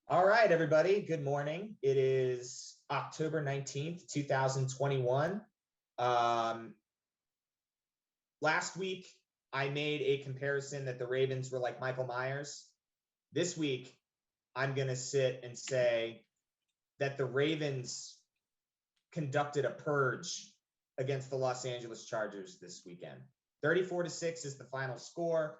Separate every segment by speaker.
Speaker 1: All right, everybody. Good morning. It is October 19th, 2021. Last week, I made a comparison that the Ravens were like Michael Myers. This week, I'm going to sit and say that the Ravens conducted a purge against the Los Angeles Chargers this weekend. 34-6 is the final score.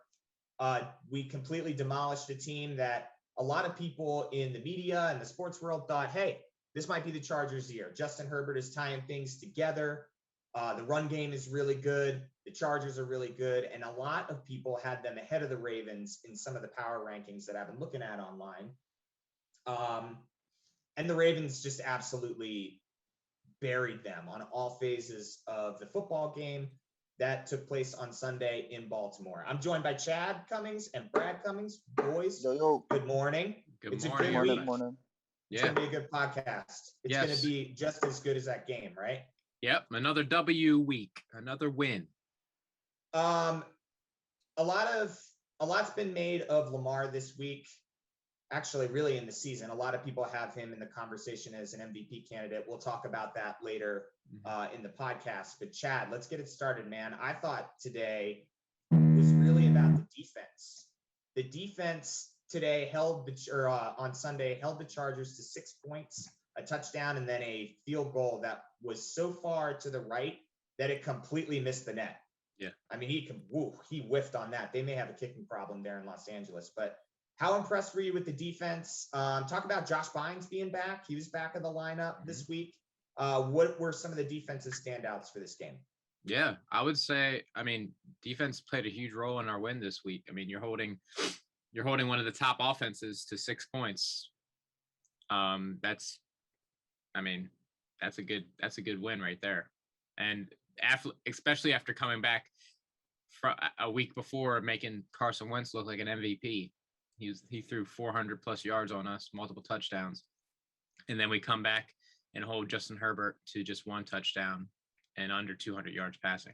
Speaker 1: We completely demolished a team that a lot of people in the media and the sports world thought, hey, this might be the Chargers' year. Justin Herbert is tying things together. The run game is really good. The Chargers are really good. And a lot of people had them ahead of the Ravens in some of the power rankings that I've been looking at online. And the Ravens just absolutely buried them on all phases of the football game that took place on Sunday in Baltimore. I'm joined by Chad Cummings and Brad Cummings. Boys, good morning.
Speaker 2: Good
Speaker 1: morning.
Speaker 2: A good week.
Speaker 3: Morning.
Speaker 1: It's going to be a good podcast. It's going to be just as good as that game, right?
Speaker 2: Yep. Another W week, another win.
Speaker 1: A lot's been made of Lamar this week. Actually, really in the season. A lot of people have him in the conversation as an MVP candidate. We'll talk about that later in the podcast. But Chad, let's get it started, man. I thought today was really about the defense. The defense today on Sunday held the Chargers to 6 points, a touchdown, and then a field goal that was so far to the right that it completely missed the net.
Speaker 2: Yeah.
Speaker 1: I mean, he whiffed on that. They may have a kicking problem there in Los Angeles, but how impressed were you with the defense? Talk about Josh Bynes being back. He was back in the lineup this week. What were some of the defensive standouts for this game?
Speaker 2: Yeah, I would say, defense played a huge role in our win this week. I mean, you're holding one of the top offenses to 6 points. That's a good win right there. And especially after coming back a week before, making Carson Wentz look like an MVP. He threw 400 plus yards on us, multiple touchdowns. And then we come back and hold Justin Herbert to just one touchdown and under 200 yards passing.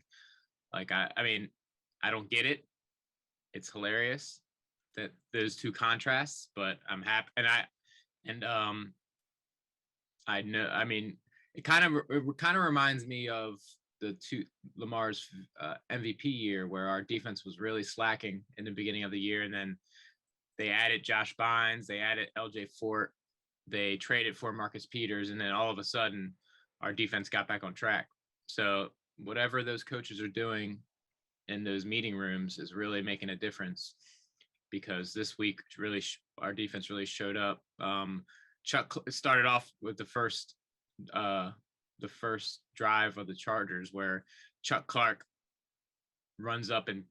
Speaker 2: Like, I don't get it. It's hilarious that those two contrasts, but I'm happy. I know, it kind of reminds me of the two Lamar's MVP year, where our defense was really slacking in the beginning of the year. And then they added Josh Bynes, they added LJ Fort, they traded for Marcus Peters, and then all of a sudden our defense got back on track. So whatever those coaches are doing in those meeting rooms is really making a difference, because this week really our defense really showed up. Chuck started off with the first drive of the Chargers, where Chuck Clark runs up and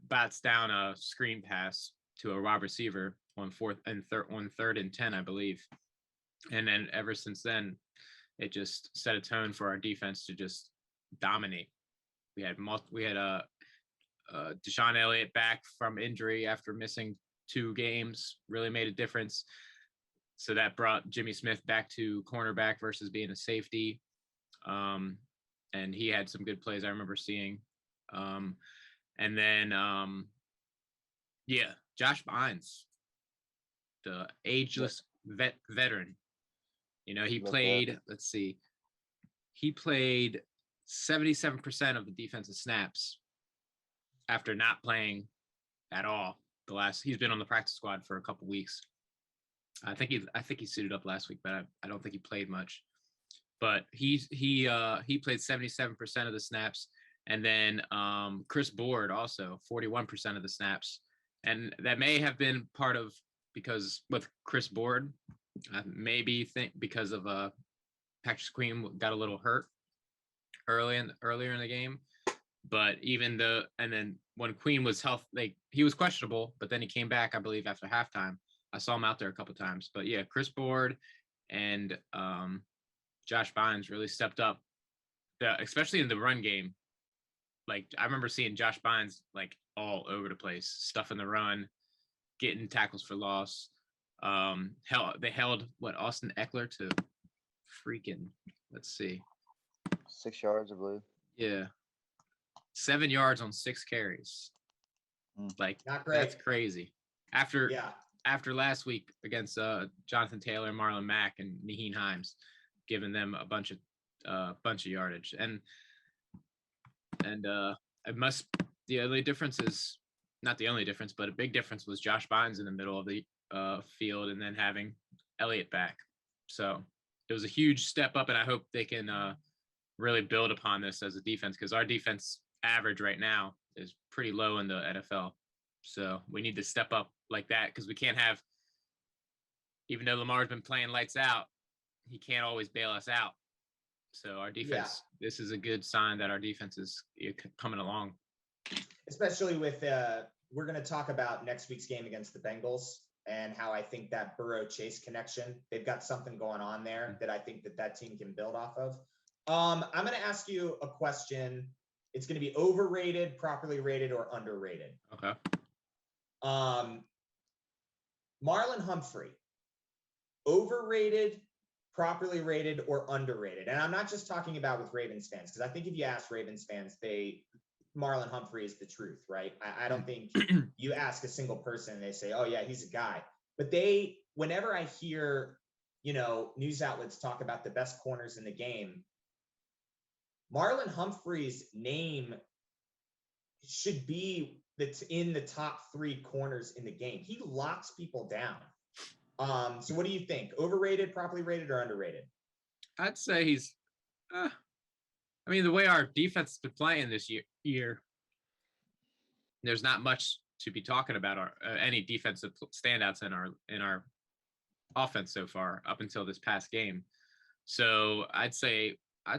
Speaker 2: bats down a screen pass to a wide receiver on third and 10, I believe. And then ever since then, it just set a tone for our defense to just dominate. We had Deshaun Elliott back from injury after missing 2 games, really made a difference. So that brought Jimmy Smith back to cornerback versus being a safety. And he had some good plays I remember seeing. And then, Josh Bynes, the ageless veteran. He played, he played 77% of the defensive snaps after not playing at all. He's been on the practice squad for a couple weeks. I think he suited up last week, but I don't think he played much. But he played 77% of the snaps, and then Chris Board also 41% of the snaps. And that may have been part of, because with Chris Board, because of Patrick Queen got a little hurt earlier in the game. But and then when Queen was he was questionable, but then he came back, I believe, after halftime. I saw him out there a couple of times. But yeah, Chris Board and Josh Bynes really stepped up, especially in the run game. Like, I remember seeing Josh Bynes all over the place, stuffing the run, getting tackles for loss. They held Austin Eckler to freaking,
Speaker 3: 6 yards, I believe.
Speaker 2: Yeah. 7 yards on 6 carries.
Speaker 1: Not great.
Speaker 2: That's crazy. After after last week against Jonathan Taylor, Marlon Mack, and Naheem Himes, giving them a bunch of yardage. And the only difference is not the only difference, but a big difference was Josh Bynes in the middle of the field, and then having Elliott back. So it was a huge step up, and I hope they can really build upon this as a defense, because our defense average right now is pretty low in the NFL. So we need to step up like that, because we can't have, even though Lamar's been playing lights out, he can't always bail us out. So our defense, this is a good sign that our defense is coming along.
Speaker 1: Especially with, we're going to talk about next week's game against the Bengals and how I think that Burrow-Chase connection, they've got something going on there that I think that team can build off of. I'm going to ask you a question. It's going to be overrated, properly rated, or underrated.
Speaker 2: Okay.
Speaker 1: Marlon Humphrey, overrated, properly rated, or underrated? And I'm not just talking about with Ravens fans, because I think if you ask Ravens fans, Marlon Humphrey is the truth, right? I don't think you ask a single person and they say, oh yeah, he's a guy. But whenever I hear, news outlets talk about the best corners in the game, Marlon Humphrey's name should be in the top 3 corners in the game. He locks people down. So what do you think? Overrated, properly rated, or underrated?
Speaker 2: I'd say he's, the way our defense has been playing this year, there's not much to be talking about any defensive standouts in our offense so far up until this past game. So I'd say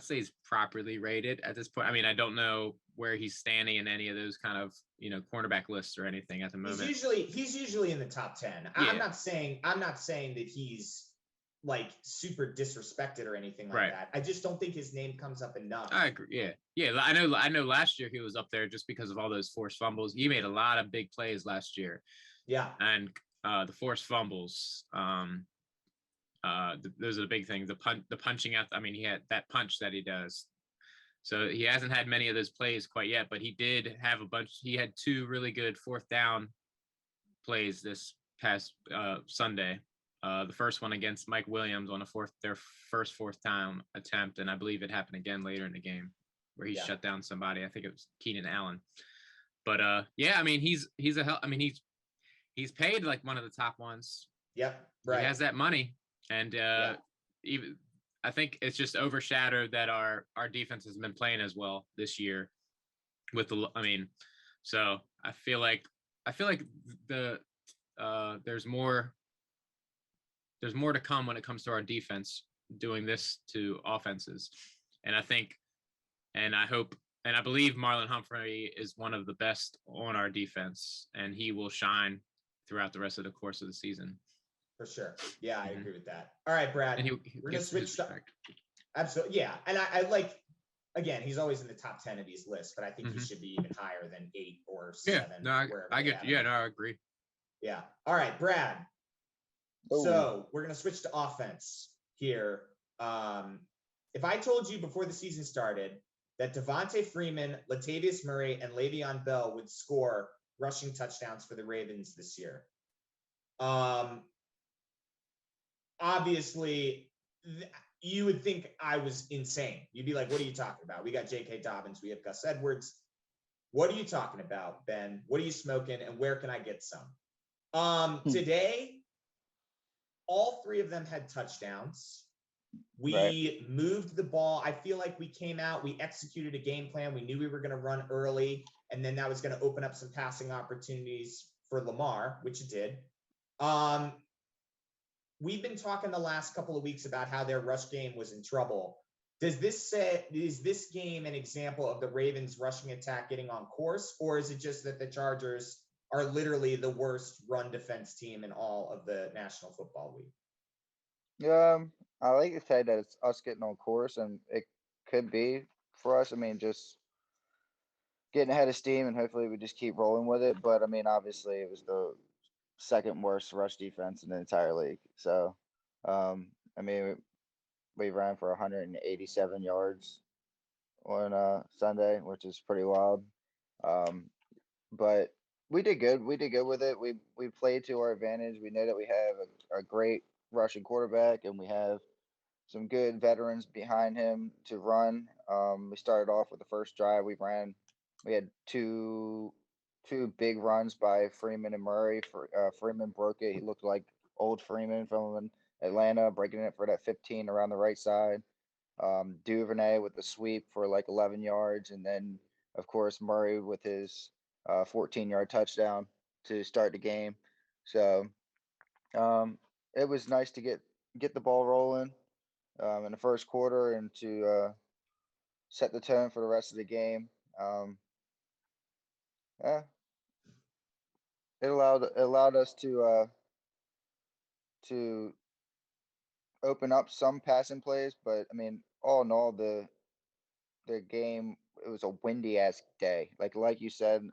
Speaker 2: he's properly rated at this point. I don't know where he's standing in any of those kind of, cornerback lists or anything at the moment.
Speaker 1: He's usually in the top 10. Yeah. I'm not saying that he's like super disrespected or anything like that. I just don't think his name comes up enough.
Speaker 2: I agree. Yeah. I know last year he was up there just because of all those forced fumbles. He made a lot of big plays last year.
Speaker 1: Yeah.
Speaker 2: And the forced fumbles, those are the big things. The punching out. He had that punch that he does. So he hasn't had many of those plays quite yet, but he did have a bunch. He had 2 really good 4th down plays this past Sunday. The first one against Mike Williams on their first 4th down attempt, and I believe it happened again later in the game where he shut down somebody. I think it was Keenan Allen. But he's a hell. He's paid like one of the top ones.
Speaker 1: Yep, right.
Speaker 2: He has that money, and even I think it's just overshadowed that our defense has been playing as well this year. So I feel like there's more to come when it comes to our defense doing this to offenses. And I believe Marlon Humphrey is one of the best on our defense, and he will shine throughout the rest of the course of the season.
Speaker 1: For sure. Yeah, I agree with that. All right, Brad.
Speaker 2: And
Speaker 1: we're going to switch. Absolutely. Yeah. And I like, again, he's always in the top 10 of these lists, but I think he should be even higher than 8 or 7.
Speaker 2: I agree.
Speaker 1: Yeah. All right, Brad. Oh. So we're going to switch to offense here. If I told you before the season started that Devontae Freeman, Latavius Murray, and Le'Veon Bell would score rushing touchdowns for the Ravens this year, obviously you would think I was insane. You'd be like, what are you talking about? We got J.K. Dobbins. We have Gus Edwards. What are you talking about, Ben? What are you smoking? And where can I get some? Today, all 3 of them had touchdowns. We moved the ball. I feel like we came out, we executed a game plan. We knew we were going to run early, and then that was going to open up some passing opportunities for Lamar, which it did. We've been talking the last couple of weeks about how their rush game was in trouble. Is this game an example of the Ravens rushing attack getting on course, or is it just that the Chargers are literally the worst run defense team in all of the National Football League?
Speaker 3: I like to say that it's us getting on course, and it could be for us. Just getting ahead of steam, and hopefully we just keep rolling with it. But obviously it was the 2nd worst rush defense in the entire league. So, we ran for 187 yards on Sunday, which is pretty wild. But We did good. We did good with it. We played to our advantage. We know that we have a great rushing quarterback, and we have some good veterans behind him to run. We started off with the first drive we ran. We had two big runs by Freeman and Murray. Freeman broke it. He looked like old Freeman from Atlanta, breaking it for that 15 around the right side. Duvernay with the sweep for like 11 yards, and then of course Murray with his 14-yard touchdown to start the game. So it was nice to get the ball rolling in the first quarter and to set the tone for the rest of the game. Yeah, it allowed us to open up some passing plays, but I mean, all in all, the game, it was a windy ass day. Like you said,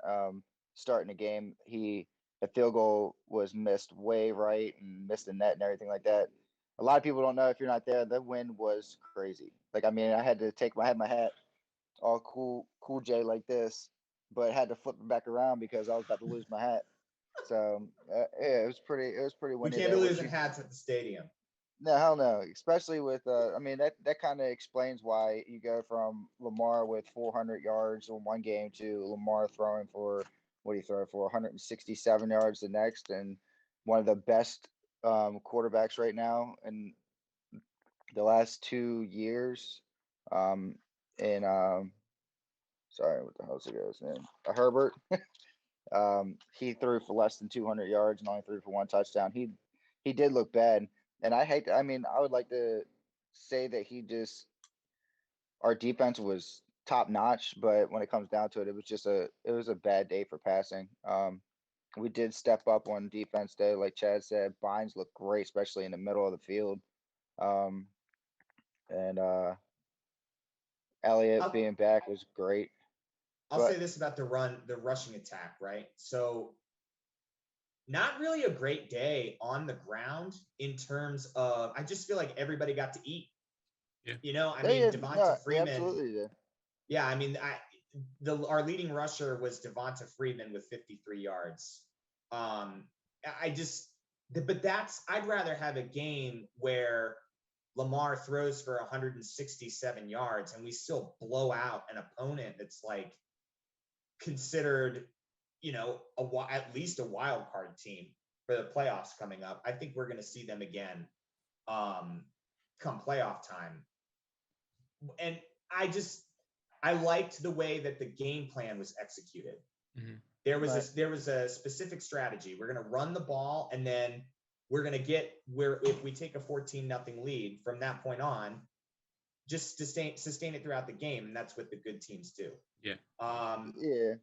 Speaker 3: starting the game, the field goal was missed way right and missed the net and everything like that. A lot of people don't know if you're not there. The wind was crazy. Like I mean, I had to I had my hat all cool J like this, but had to flip it back around because I was about to lose my hat. So yeah, it was pretty
Speaker 1: We
Speaker 3: windy
Speaker 1: can't be
Speaker 3: there.
Speaker 1: losing hats at the stadium.
Speaker 3: No, hell no. Especially with I mean that kind of explains why you go from Lamar with 400 yards in one game to Lamar throwing for what do you throw for 167 yards the next, and one of the best quarterbacks right now in the last 2 years. And sorry, what the hell's the guy's name? Herbert. He threw for less than 200 yards and only threw for one touchdown. He did look bad, and I mean, I would like to say that our defense was top notch, but when it comes down to it, it was a bad day for passing. We did step up on defense day, like Chad said. Bynes looked great, especially in the middle of the field. Um, and Elliott
Speaker 1: I'll,
Speaker 3: being back was great.
Speaker 1: I'll
Speaker 3: But
Speaker 1: say this about the rushing attack, right? So not really a great day on the ground in terms of, I just feel like everybody got to eat.
Speaker 2: Yeah.
Speaker 1: I
Speaker 3: they
Speaker 1: mean,
Speaker 3: had, no,
Speaker 1: Devonta
Speaker 3: they
Speaker 1: Freeman.
Speaker 3: absolutely did.
Speaker 1: Yeah, I mean, our leading rusher was Devonta Freeman with 53 yards. I just, but I'd rather have a game where Lamar throws for 167 yards and we still blow out an opponent that's like considered, at least a wild card team for the playoffs coming up. I think we're going to see them again come playoff time. And I liked the way that the game plan was executed.
Speaker 2: Mm-hmm.
Speaker 1: There was a specific strategy. We're going to run the ball, and then we're going to if we take a 14-0 lead from that point on, just sustain it throughout the game, and that's what the good teams do.
Speaker 2: Yeah.
Speaker 3: Yeah.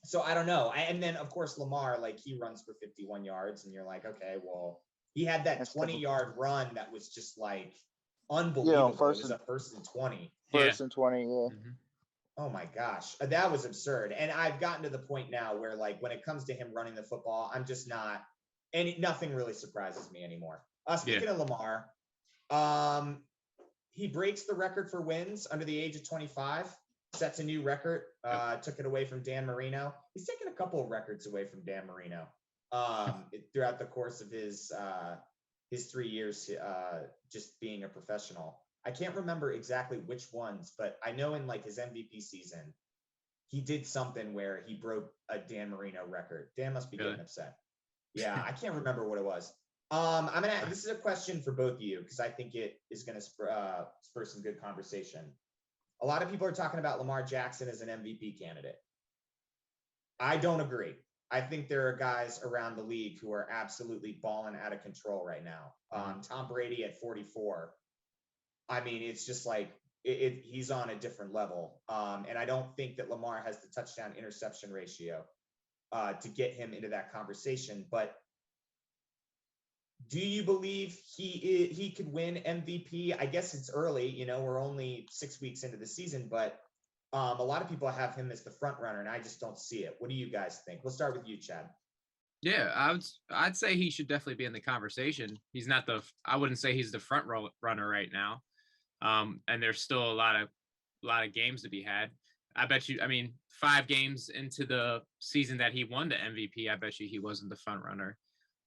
Speaker 1: So I don't know. And then of course Lamar, like he runs for 51 yards, and you're like, okay, well, he had that 20-yard run that was just like unbelievable. It was a 1st and 20.
Speaker 3: First and 20, yeah.
Speaker 2: Mm-hmm.
Speaker 1: Oh my gosh, that was absurd. And I've gotten to the point now where, like, when it comes to him running the football, I'm just not, and nothing really surprises me anymore. Speaking of Lamar, he breaks the record for wins under the age of 25, sets a new record, took it away from Dan Marino. He's taken a couple of records away from Dan Marino throughout the course of his 3 years just being a professional. I can't remember exactly which ones, but I know in like his MVP season, he did something where he broke a Dan Marino record. Dan must be getting upset. Yeah, I can't remember what it was. This is a question for both of you because I think it is going to spur some good conversation. A lot of people are talking about Lamar Jackson as an MVP candidate. I don't agree. I think there are guys around the league who are absolutely balling out of control right now. Tom Brady at 44. I mean, it's just like he's on a different level. And I don't think that Lamar has the touchdown interception ratio to get him into that conversation. But do you believe he could win MVP? I guess it's early. We're only 6 weeks into the season, but a lot of people have him as the front runner, and I just don't see it. What do you guys think? We'll start with you, Chad.
Speaker 2: Yeah, I'd say he should definitely be in the conversation. He's not I wouldn't say he's the front runner right now. And there's still a lot of games to be had. I bet you. I mean, 5 games into the season that he won the MVP, I bet you he wasn't the front runner.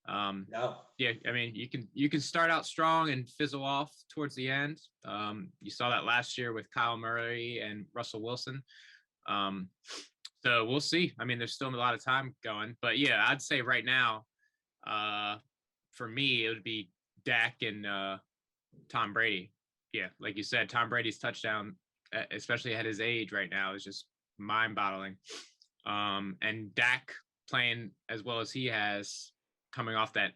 Speaker 1: No.
Speaker 2: Yeah, I mean, you can start out strong and fizzle off towards the end. You saw that last year with Kyle Murray and Russell Wilson. So we'll see. I mean, there's still a lot of time going, but yeah, I'd say right now, for me, it would be Dak and Tom Brady. Yeah, like you said, Tom Brady's touchdown, especially at his age right now, is just mind-boggling. And Dak playing as well as he has, coming off that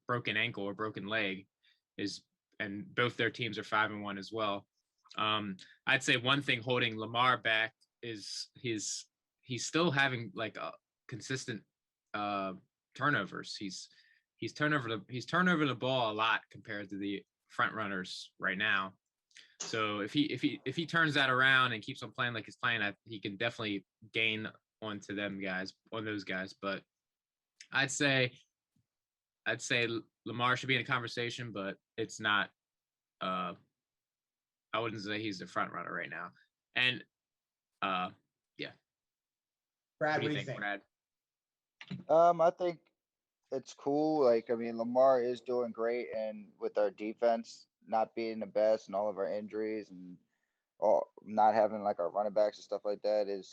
Speaker 2: broken ankle or broken leg, and both their teams are 5-1 as well. I'd say one thing holding Lamar back is he's still having like a consistent turnovers. He's turned over the ball a lot compared to the front runners right now. So if he turns that around and keeps on playing like he's playing, he can definitely gain on those guys. But I'd say Lamar should be in a conversation, but it's not. I wouldn't say he's the front runner right now. And yeah.
Speaker 1: Brad, what do you think?
Speaker 2: Brad?
Speaker 3: I think it's cool. Like, I mean, Lamar is doing great, and with our defense not being the best and all of our injuries and not having like our running backs and stuff like that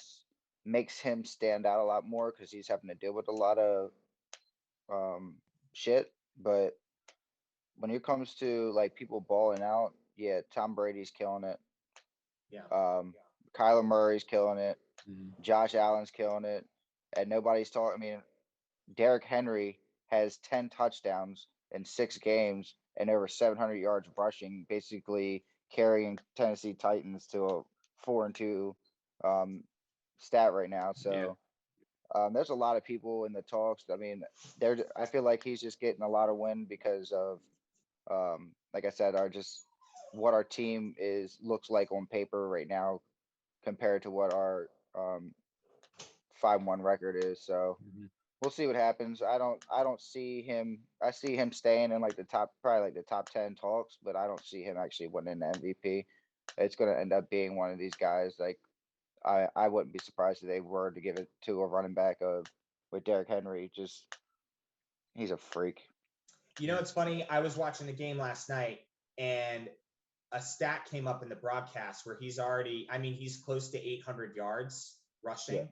Speaker 3: makes him stand out a lot more because he's having to deal with a lot of shit. But when it comes to like people balling out, yeah, Tom Brady's killing it.
Speaker 1: Yeah.
Speaker 3: Kyler Murray's killing it.
Speaker 2: Mhm.
Speaker 3: Josh Allen's killing it. And nobody's talking. I mean, Derrick Henry has 10 touchdowns in 6 games and over 700 yards rushing, basically carrying Tennessee Titans to a 4-2 stat right now. So there's a lot of people in the talks. I mean, I feel like he's just getting a lot of win because of, like I said, what our team looks like on paper right now compared to what our 5-1 record is. So we'll see what happens. I don't see him. I see him staying in like probably like the top 10 talks, but I don't see him actually winning the MVP. It's going to end up being one of these guys. Like I wouldn't be surprised if they were to give it to a running back with Derrick Henry. Just he's a freak.
Speaker 1: You know, it's funny. I was watching the game last night, and a stat came up in the broadcast where he's close to 800 yards rushing.
Speaker 3: Yeah.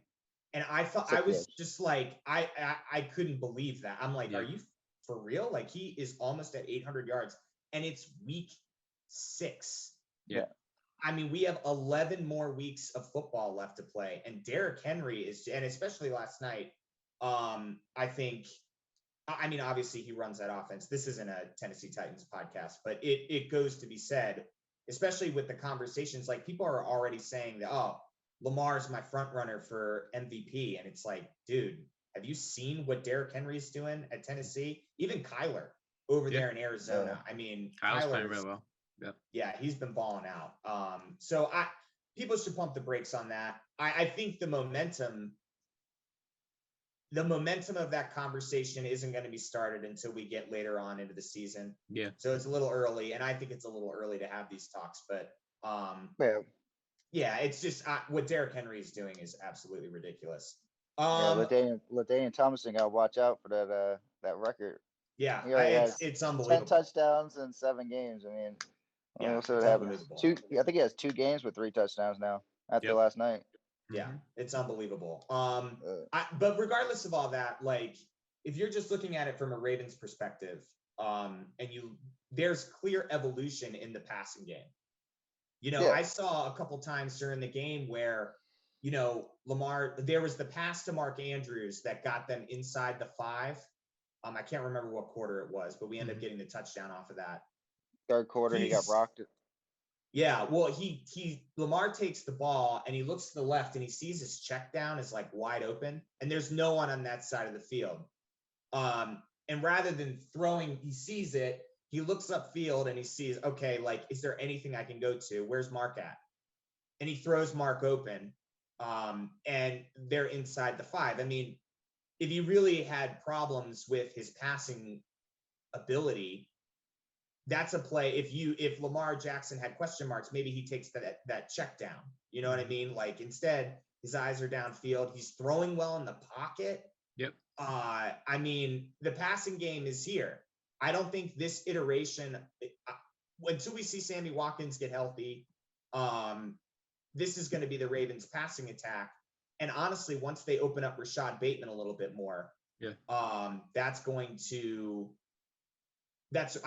Speaker 1: And I was just like, I couldn't believe that. I'm like, are you for real? Like, he is almost at 800 yards, and it's week 6.
Speaker 2: Yeah.
Speaker 1: I mean, we have 11 more weeks of football left to play, and Derrick Henry and especially last night, I mean, obviously he runs that offense. This isn't a Tennessee Titans podcast, but it goes to be said, especially with the conversations, like people are already saying that, oh, Lamar's my front runner for MVP. And it's like, dude, have you seen what Derrick Henry's doing at Tennessee? Even Kyler over there in Arizona. I mean,
Speaker 2: Kyler's playing really well.
Speaker 1: Yeah, he's been balling out. So people should pump the brakes on that. I think the momentum of that conversation isn't going to be started until we get later on into the season.
Speaker 2: Yeah.
Speaker 1: So it's a little early, and I think it's a little early to have these talks, but yeah, it's just what Derrick Henry is doing is absolutely ridiculous.
Speaker 3: LaDainian Thomason got to watch out for that record.
Speaker 1: Yeah, it's unbelievable.
Speaker 3: 10 touchdowns in 7 games. I mean, we'll see what happens. I think he has 2 games with 3 touchdowns now after last night.
Speaker 1: Yeah, it's unbelievable. But regardless of all that, like, if you're just looking at it from a Ravens perspective, there's clear evolution in the passing game. You know, I saw a couple times during the game where, you know, there was the pass to Mark Andrews that got them inside the 5. I can't remember what quarter it was, but we ended up getting the touchdown off of that.
Speaker 3: 3rd quarter, he got rocked.
Speaker 1: Yeah, well, Lamar takes the ball and he looks to the left and he sees his check down is like wide open, and there's no one on that side of the field. And rather than throwing, he sees it, he looks upfield and he sees, okay, like, is there anything I can go to? Where's Mark at? And he throws Mark open, and they're inside the 5. I mean, if he really had problems with his passing ability, that's a play. If Lamar Jackson had question marks, maybe he takes that check down. You know what I mean? Like instead, his eyes are downfield. He's throwing well in the pocket.
Speaker 2: Yep.
Speaker 1: I mean, the passing game is here. I don't think this iteration, until we see Sammy Watkins get healthy, this is going to be the Ravens passing attack. And honestly, once they open up Rashad Bateman a little bit more, I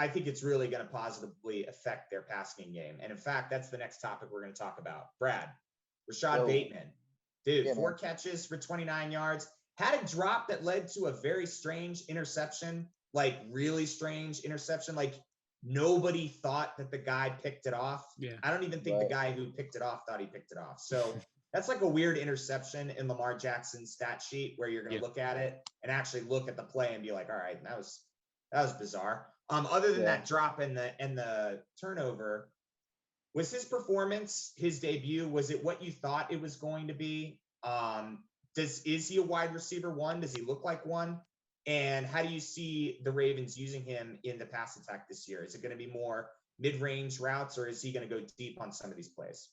Speaker 1: think it's really going to positively affect their passing game. And in fact, that's the next topic we're going to talk about. Brad, Rashad Bateman, dude, 4 catches for 29 yards, had a drop that led to a very strange interception, like really strange interception. Like nobody thought that the guy picked it off.
Speaker 2: Yeah.
Speaker 1: I don't even think the guy who picked it off thought he picked it off. So that's like a weird interception in Lamar Jackson's stat sheet where you're going to look at it and actually look at the play and be like, all right, that was bizarre. Other than that drop and the turnover, was his performance, his debut, was it what you thought it was going to be? Is he a wide receiver one? Does he look like one? And how do you see the Ravens using him in the pass attack this year? Is it going to be more mid-range routes, or is he going to go deep on some of these plays?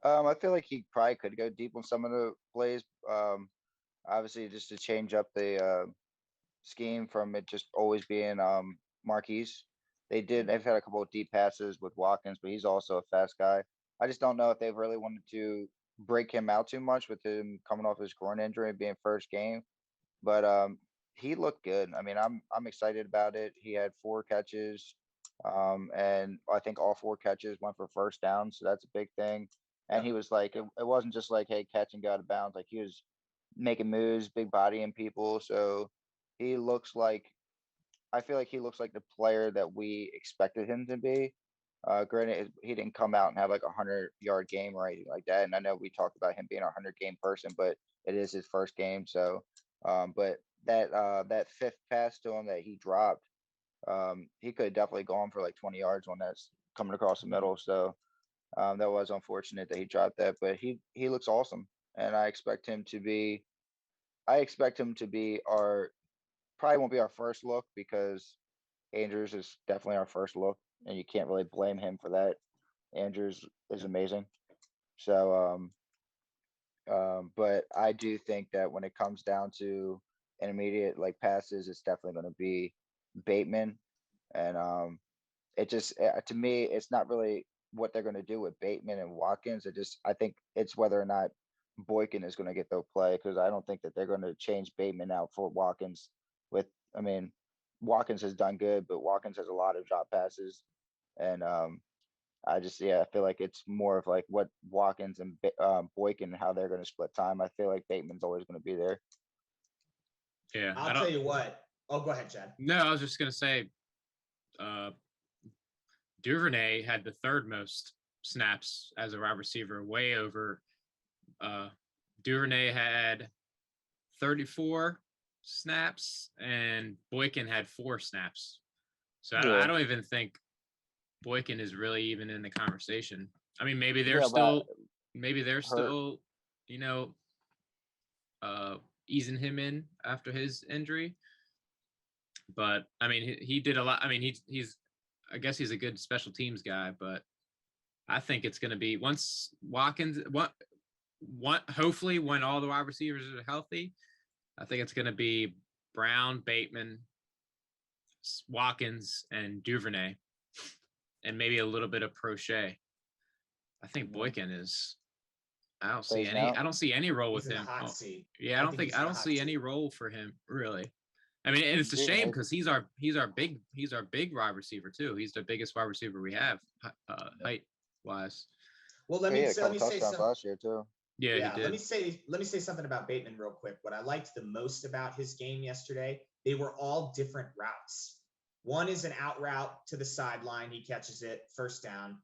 Speaker 3: I feel like he probably could go deep on some of the plays. Obviously, just to change up the scheme from it just always being Marquise. They've had a couple of deep passes with Watkins, but he's also a fast guy. I just don't know if they've really wanted to break him out too much with him coming off his groin injury and being first game. But he looked good. I mean, I'm excited about it. He had 4 catches, and I think all 4 catches went for first down, so that's a big thing. And he was like, it wasn't just like, hey, catch and go out of bounds. Like he was making moves, big body and people. So he looks like, I feel like he looks like the player that we expected him to be. Granted, he didn't come out and have like a 100-yard game or anything like that. And I know we talked about him being a 100-game person, but it is his first game. So, but that 5th pass to him that he dropped, he could have definitely gone for like 20 yards on that coming across the middle. So that was unfortunate that he dropped that, but he looks awesome. And I expect him to be our, probably won't be our first look because Andrews is definitely our first look, and you can't really blame him for that. Andrews is amazing. So, but I do think that when it comes down to intermediate like passes, it's definitely going to be Bateman. And it just, to me, it's not really what they're going to do with Bateman and Watkins. I think it's whether or not Boykin is going to get the play, because I don't think that they're going to change Bateman out for Watkins. Watkins has done good, but Watkins has a lot of drop passes. And I feel like it's more of like what Watkins and Boykin, how they're going to split time. I feel like Bateman's always going to be there.
Speaker 2: Yeah.
Speaker 1: I'll tell you what. Oh, go ahead, Chad.
Speaker 2: No, I was just going to say, Duvernay had the 3rd most snaps as a wide receiver, way over. Duvernay had 34 snaps and Boykin had 4 snaps. So I don't even think Boykin is really even in the conversation. I mean, maybe they're still, easing him in after his injury. But I mean, he did a lot. I mean, I guess he's a good special teams guy, but I think it's going to be once Watkins, hopefully when all the wide receivers are healthy, I think it's going to be Brown, Bateman, Watkins, and Duvernay, and maybe a little bit of Prochet. I think Boykin is. I don't see any role with him. Yeah, I don't see any role for him really. I mean, and it's a shame because he's our big wide receiver too. He's the biggest wide receiver we have, height wise.
Speaker 1: Well, let me say something
Speaker 3: last year too.
Speaker 2: Yeah, he did.
Speaker 1: Let me say something about Bateman real quick. What I liked the most about his game yesterday, they were all different routes. One is an out route to the sideline. He catches it, first down.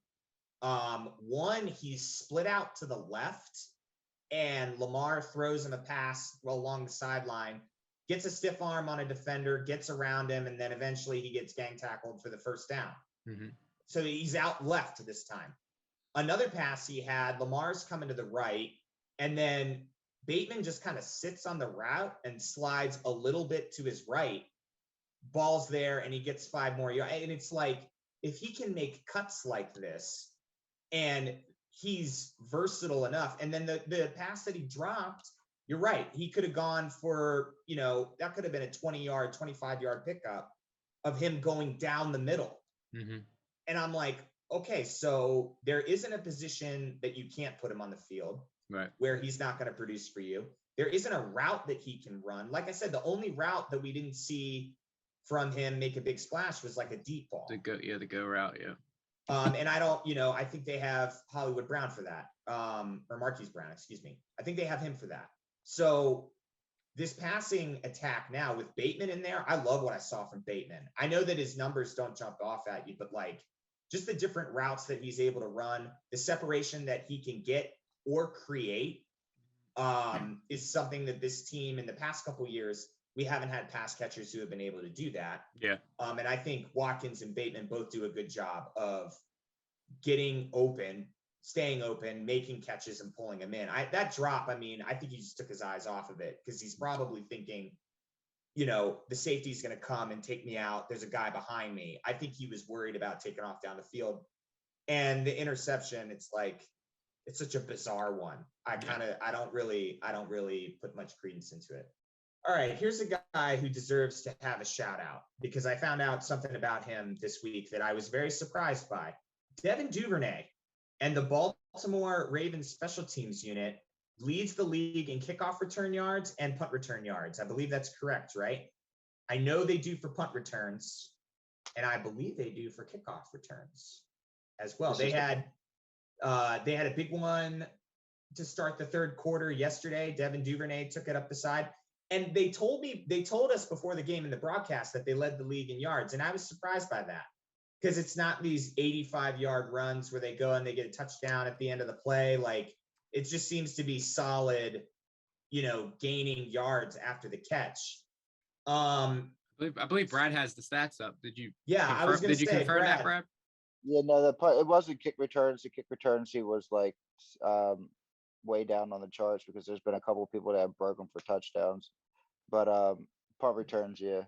Speaker 1: One, he's split out to the left, and Lamar throws him a pass along the sideline, gets a stiff arm on a defender, gets around him, and then eventually he gets gang tackled for the first down.
Speaker 2: Mm-hmm.
Speaker 1: So he's out left this time. Another pass he had, Lamar's coming to the right, and then Bateman just kind of sits on the route and slides a little bit to his right. ball's there and he gets 5 more yards. And it's like, if he can make cuts like this and he's versatile enough, and then the pass that he dropped, you're right, he could have gone for, that could have been a 20-yard, 25-yard pickup of him going down the middle.
Speaker 2: Mm-hmm.
Speaker 1: And I'm like, okay, so there isn't a position that you can't put him on the field,
Speaker 2: right,
Speaker 1: where he's not going to produce for you. There isn't a route that he can run. Like I said, the only route that we didn't see from him make a big splash was like a deep ball.
Speaker 2: The go route, yeah.
Speaker 1: And I don't, I think they have Hollywood Brown for that, or Marquise Brown, excuse me. I think they have him for that. So this passing attack now with Bateman in there, I love what I saw from Bateman. I know that his numbers don't jump off at you, but like just the different routes that he's able to run, the separation that he can get or create, is something that this team in the past couple of years, we haven't had pass catchers who have been able to do that.
Speaker 2: Yeah.
Speaker 1: And I think Watkins and Bateman both do a good job of getting open, staying open, making catches and pulling them in. That drop, I think he just took his eyes off of it because he's probably thinking, the safety's going to come and take me out. There's a guy behind me. I think he was worried about taking off down the field. And the interception, it's like, it's such a bizarre one. I don't really put much credence into it. All right, here's a guy who deserves to have a shout out because I found out something about him this week that I was very surprised by. Devin Duvernay and the Baltimore Ravens special teams unit leads the league in kickoff return yards and punt return yards. I believe that's correct, right? I know they do for punt returns, and I believe they do for kickoff returns as well. They had a big one to start the third quarter yesterday. Devin Duvernay took it up the side. And they told us before the game in the broadcast that they led the league in yards. And I was surprised by that because it's not these 85-yard runs where they go and they get a touchdown at the end of the play. Like it just seems to be solid, gaining yards after the catch.
Speaker 2: I believe Brad has the stats up. Did you?
Speaker 1: Yeah,
Speaker 2: confirm,
Speaker 1: I was going to say,
Speaker 2: did you confirm that, Brad?
Speaker 3: Yeah, no, it wasn't kick returns. The kick returns, he was like way down on the charts because there's been a couple of people that have broken for touchdowns. But punt returns, yeah.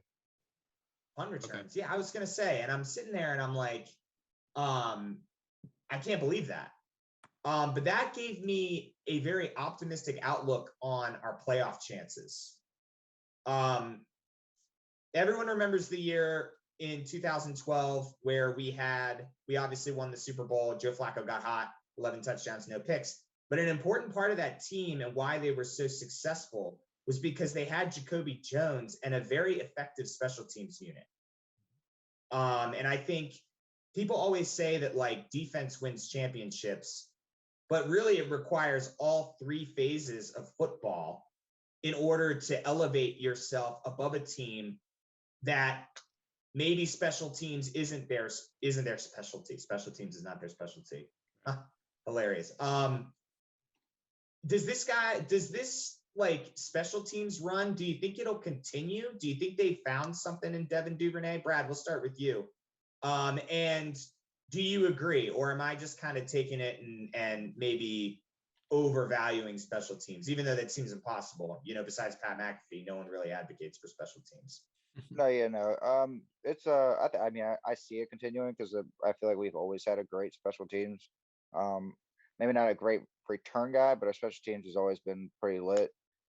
Speaker 1: Punt returns, yeah. I was gonna say, and I'm sitting there and I'm like, I can't believe that. But that gave me a very optimistic outlook on our playoff chances. Everyone remembers the year in 2012 where we obviously won the Super Bowl. Joe Flacco got hot, 11 touchdowns, no picks. But an important part of that team and why they were so successful was because they had Jacoby Jones and a very effective special teams unit. And I think people always say that like defense wins championships, but really it requires all 3 phases of football in order to elevate yourself above a team that maybe special teams isn't their specialty. Special teams is not their specialty. Hilarious. Does this like special teams run, do you think it'll continue? Do you think they found something in Devin Duvernay? Brad, we'll start with you. And do you agree, or am I just kind of taking it and maybe overvaluing special teams, even though that seems impossible? Besides Pat McAfee, no one really advocates for special teams.
Speaker 3: No, yeah, no. It's I see it continuing because I feel like we've always had a great special teams. Maybe not a great return guy, but our special teams has always been pretty lit.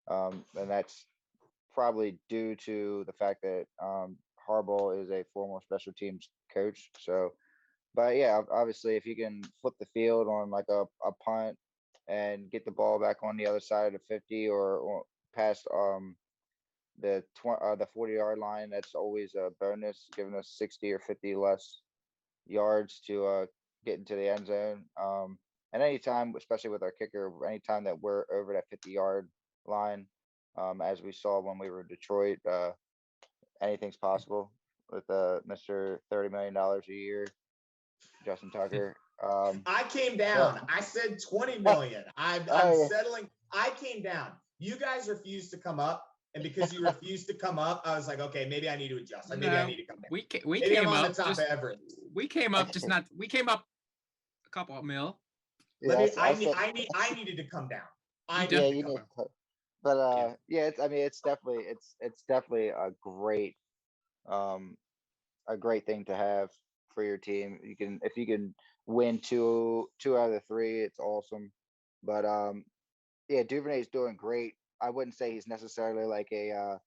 Speaker 3: And that's probably due to the fact that Harbaugh is a former special teams coach. So, but yeah, obviously, if you can flip the field on like a punt and get the ball back on the other side of the 50 or past the 40-yard line, that's always a bonus, giving us 60 or 50 less yards to get into the end zone. And anytime, especially with our kicker, anytime that we're over that 50-yard line, as we saw when we were in Detroit, anything's possible with Mr. $30 million a year, Justin Tucker.
Speaker 1: I came down. I said 20 million. I'm settling. I came down. You guys refused to come up. And because you refused to come up, I was like, okay, maybe I need to adjust. Maybe I need to come down.
Speaker 2: We
Speaker 1: maybe
Speaker 2: came
Speaker 1: I'm on
Speaker 2: up
Speaker 1: the top
Speaker 2: just,
Speaker 1: of Everett.
Speaker 2: We came up a couple of mil.
Speaker 3: Yeah,
Speaker 1: I needed to come down.
Speaker 3: But it's definitely a great a great thing to have for your team. If you can win two out of the three, it's awesome. But yeah, Duvernay's doing great. I wouldn't say he's necessarily like a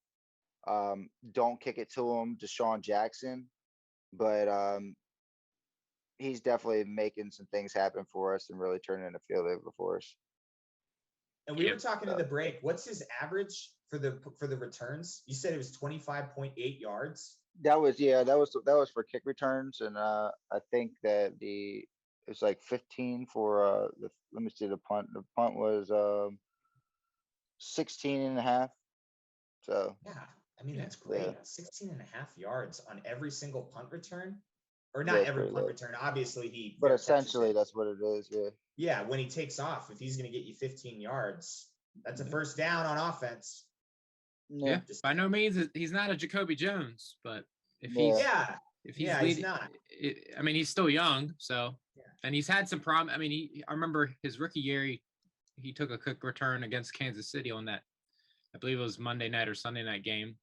Speaker 3: don't kick it to him, Deshaun Jackson, but he's definitely making some things happen for us and really turning the field over for us.
Speaker 1: And we were talking in the break. What's his average for the returns? You said it was 25.8 yards.
Speaker 3: That was for kick returns, and I think that it was like 15 for let me see the punt. The punt was 16 and a half. So
Speaker 1: yeah, I mean that's great.
Speaker 3: Yeah.
Speaker 1: 16 and a half yards on every single punt return, or not every punt return. Obviously
Speaker 3: but essentially that's what it is. Yeah.
Speaker 1: Yeah, when he takes off, if he's going to get you 15 yards, that's a first down on offense.
Speaker 2: Yeah, by no means he's not a Jacoby Jones, but if he's
Speaker 1: not.
Speaker 2: I mean, he's still young, so and he's had some problem. I mean, I remember his rookie year, he took a quick return against Kansas City on that, I believe it was Monday night or Sunday night game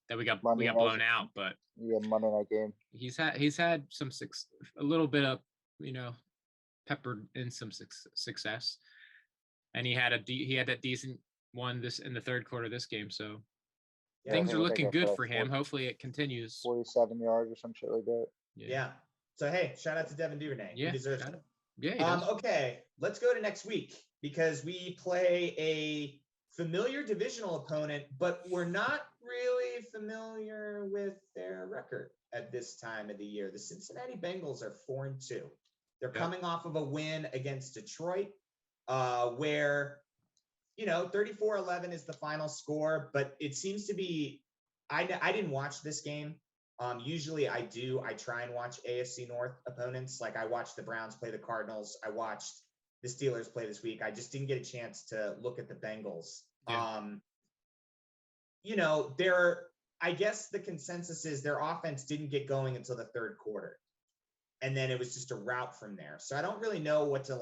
Speaker 2: that we got blown out. But
Speaker 3: Monday night game.
Speaker 2: He's had some a little bit of peppered in some success, and he had that decent one in the third quarter of this game. So things are looking good for him. Hopefully it continues.
Speaker 3: 47 yards or some shit like that.
Speaker 1: Yeah. So hey, shout out to Devin Duvernay.
Speaker 2: Yeah,
Speaker 1: he deserves it.
Speaker 2: Yeah. He does.
Speaker 1: Okay, let's go to next week because we play a familiar divisional opponent, but we're not really familiar with their record at this time of the year. The Cincinnati Bengals are 4-2. They're coming off of a win against Detroit, where 34-11 is the final score, but it seems to be, I didn't watch this game. Usually I do. I try and watch AFC North opponents. Like I watched the Browns play the Cardinals. I watched the Steelers play this week. I just didn't get a chance to look at the Bengals. I guess the consensus is their offense didn't get going until the third quarter. And then it was just a rout from there. So I don't really know what to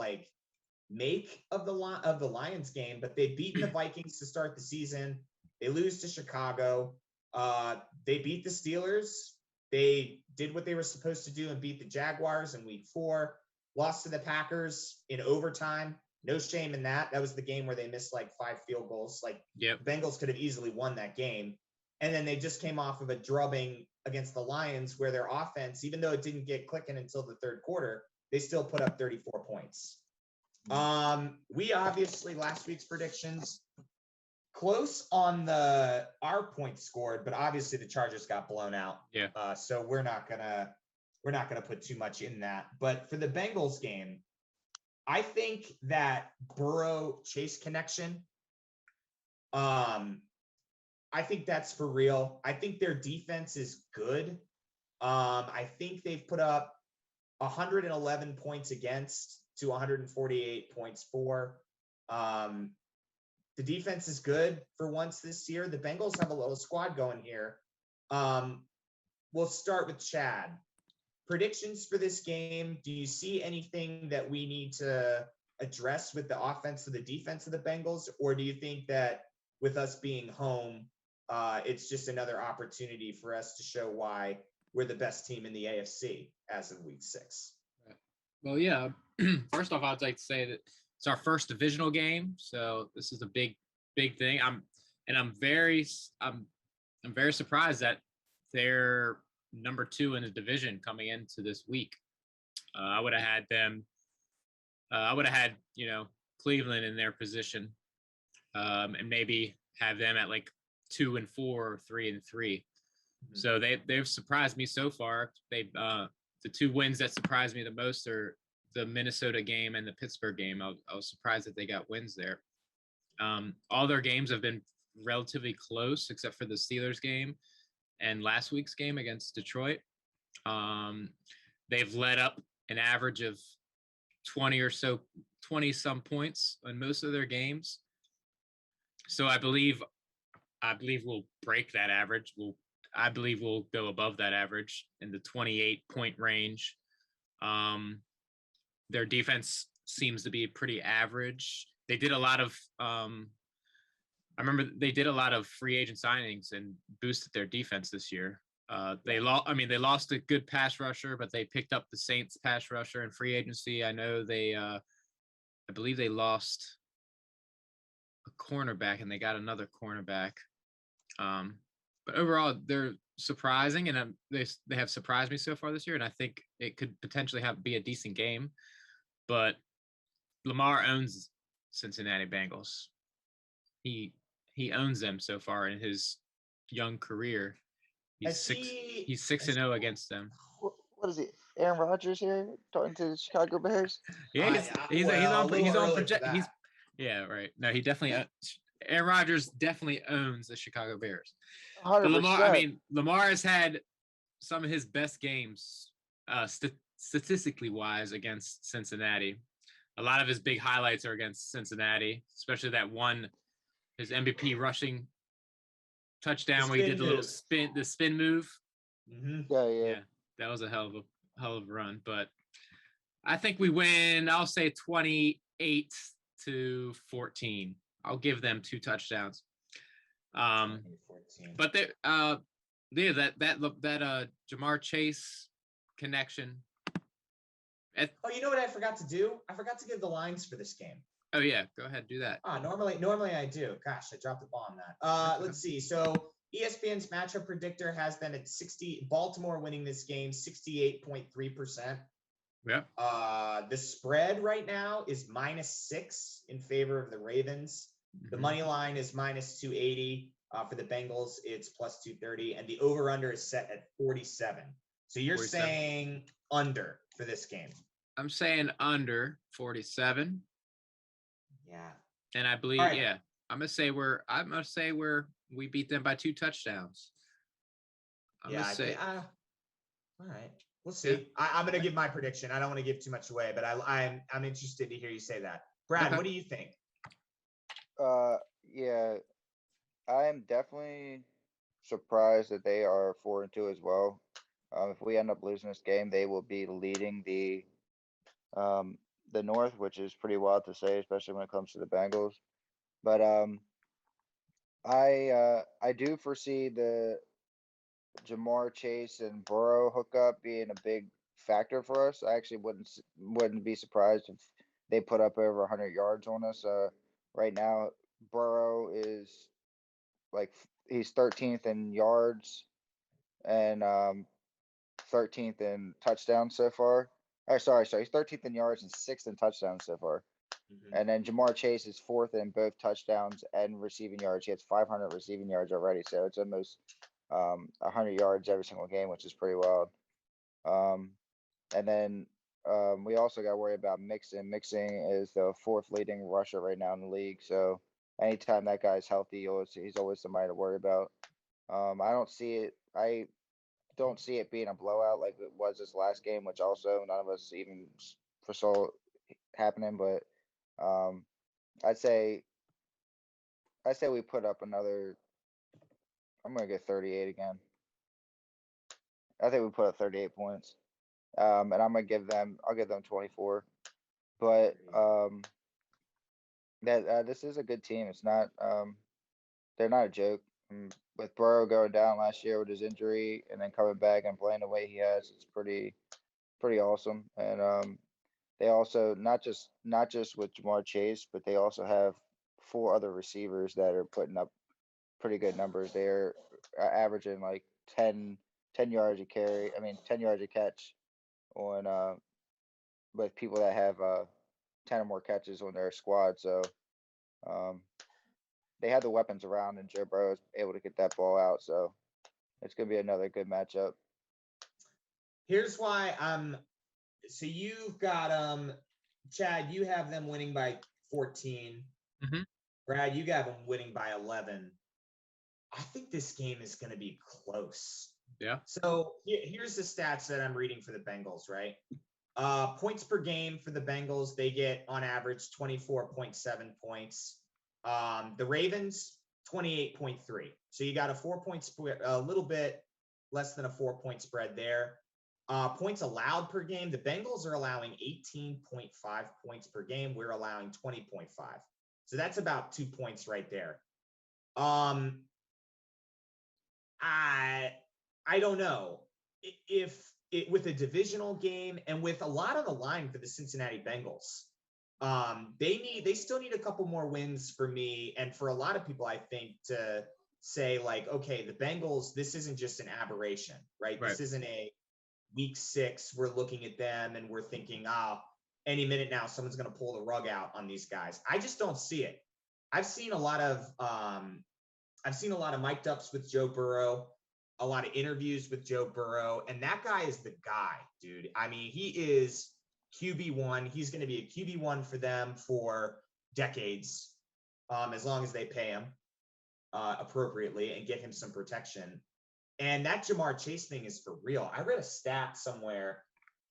Speaker 1: make of the Lions game, but they've beaten the Vikings to start the season. They lose to Chicago. They beat the Steelers. They did what they were supposed to do and beat the Jaguars in week 4. Lost to the Packers in overtime. No shame in that. That was the game where they missed 5 field goals. The Bengals could have easily won that game. And then they just came off of a drubbing against the Lions where their offense, even though it didn't get clicking until the third quarter, they still put up 34 points. We obviously last week's predictions close on our points scored, but obviously the Chargers got blown out.
Speaker 2: Yeah.
Speaker 1: So we're not gonna put too much in that. But for the Bengals game, I think that Burrow Chase connection, I think that's for real. I think their defense is good. I think they've put up 111 points against to 148 points for. The defense is good for once this year. The Bengals have a little squad going here. We'll start with Chad. Predictions for this game. Do you see anything that we need to address with the offense or the defense of the Bengals? Or do you think that with us being home, it's just another opportunity for us to show why we're the best team in the AFC as of week 6?
Speaker 2: Well, yeah. First off, I'd like to say that it's our first divisional game, so this is a big thing. I'm very surprised that they're number 2 in the division coming into this week. I would have had them. I would have had Cleveland in their position, and maybe have them at 2-4 or 3-3. Mm-hmm. So they've surprised me so far. The 2 wins that surprised me the most are the Minnesota game and the Pittsburgh game. I was surprised that they got wins there. All their games have been relatively close, except for the Steelers game and last week's game against Detroit. They've let up an average of 20 some points on most of their games. So I believe we'll break that average. I believe we'll go above that average in the 28-point range. Their defense seems to be pretty average. They did a lot of I remember they did a lot of free agent signings and boosted their defense this year. They lost. I mean, they lost a good pass rusher, but they picked up the Saints pass rusher in free agency. I know they. I believe they lost a cornerback, and they got another cornerback. But overall, they're surprising, and they have surprised me so far this year. And I think it could potentially be a decent game. But Lamar owns Cincinnati Bengals. He owns them so far in his young career. He's 6-0 against them.
Speaker 3: What is he? Aaron Rodgers here talking to the Chicago Bears?
Speaker 2: Yeah, he's on project. Yeah, right. No, he definitely. Aaron Rodgers definitely owns the Chicago Bears.
Speaker 3: 100%.
Speaker 2: But Lamar has had some of his best games, statistically wise, against Cincinnati. A lot of his big highlights are against Cincinnati, especially that one, his MVP rushing touchdown where he did the spin move.
Speaker 1: Mm-hmm.
Speaker 3: Yeah.
Speaker 2: That was a hell of a run. But I think we win. I'll say 28-14. I'll give them 2 touchdowns. But they that Jamar Chase connection.
Speaker 1: Oh, you know what I forgot to do? I forgot to give the lines for this game.
Speaker 2: Oh yeah, go ahead, do that.
Speaker 1: Normally I do. Gosh, I dropped the ball on that. Let's see. So ESPN's matchup predictor has them at 60. Baltimore winning this game 68.3%.
Speaker 2: Yeah.
Speaker 1: The spread right now is -6 in favor of the Ravens. The money line is -280. For the Bengals, it's +230, and the over/under is set at 47. So you're
Speaker 2: 47.
Speaker 1: saying under for this game?
Speaker 2: I'm saying under 47.
Speaker 1: Yeah.
Speaker 2: And I believe,
Speaker 1: right.
Speaker 2: yeah, I'm gonna say we beat them by 2 touchdowns. I'm gonna say.
Speaker 1: All right. We'll see. Yeah. I'm going to give my prediction. I don't want to give too much away, but I'm interested to hear you say that. Brad,
Speaker 2: Okay.
Speaker 1: What do you think?
Speaker 3: Yeah, I am definitely surprised that they are 4-2 as well. If we end up losing this game, they will be leading the North, which is pretty wild to say, especially when it comes to the Bengals. But I do foresee the Jamar Chase and Burrow hookup being a big factor for us. I actually wouldn't be surprised if they put up over 100 yards on us. Right now, Burrow is he's 13th in yards and 13th in touchdowns so far. Sorry, he's 13th in yards and 6th in touchdowns so far. Mm-hmm. And then Jamar Chase is 4th in both touchdowns and receiving yards. He has 500 receiving yards already, so it's almost 100 yards every single game, which is pretty wild. And then we also got to worry about Mixon. Mixon is the 4th leading rusher right now in the league, so anytime that guy's healthy, he's always somebody to worry about. I don't see it being a blowout like it was this last game, which also none of us even foresaw happening. But I'd say we put up another. I'm gonna get 38 again. I think we put up 38 points, and I'll give them 24. But this is a good team. It's not. They're not a joke. With Burrow going down last year with his injury and then coming back and playing the way he has, it's pretty awesome. And they also not just with Jamar Chase, but they also have 4 other receivers that are putting up pretty good numbers. They're averaging like 10 yards a carry. 10 yards a catch on with people that have 10 or more catches on their squad. So they have the weapons around, and Joe Burrow is able to get that ball out. So it's going to be another good matchup.
Speaker 1: Here's why so you've got Chad, you have them winning by 14.
Speaker 2: Mm-hmm.
Speaker 1: Brad, you got them winning by 11. I think this game is going to be close.
Speaker 2: Yeah.
Speaker 1: So here's the stats that I'm reading for the Bengals, right? Points per game for the Bengals, they get on average 24.7 points. The Ravens, 28.3. So you got a 4-point spread, a little bit less than a 4-point spread there. Points allowed per game, the Bengals are allowing 18.5 points per game. We're allowing 20.5. So that's about 2 points right there. I don't know if it with a divisional game and with a lot on the line for the Cincinnati Bengals. They still need a couple more wins for me and for a lot of people, I think, to say like, okay, the Bengals, this isn't just an aberration, right?
Speaker 2: Right.
Speaker 1: This isn't a week 6. We're looking at them and we're thinking, any minute now, someone's going to pull the rug out on these guys. I just don't see it. I've seen a lot of mic'd ups with Joe Burrow, a lot of interviews with Joe Burrow, and that guy is the guy, dude. I mean, he is QB1. He's going to be a QB1 for them for decades, as long as they pay him appropriately and get him some protection. And that Jamar Chase thing is for real. I read a stat somewhere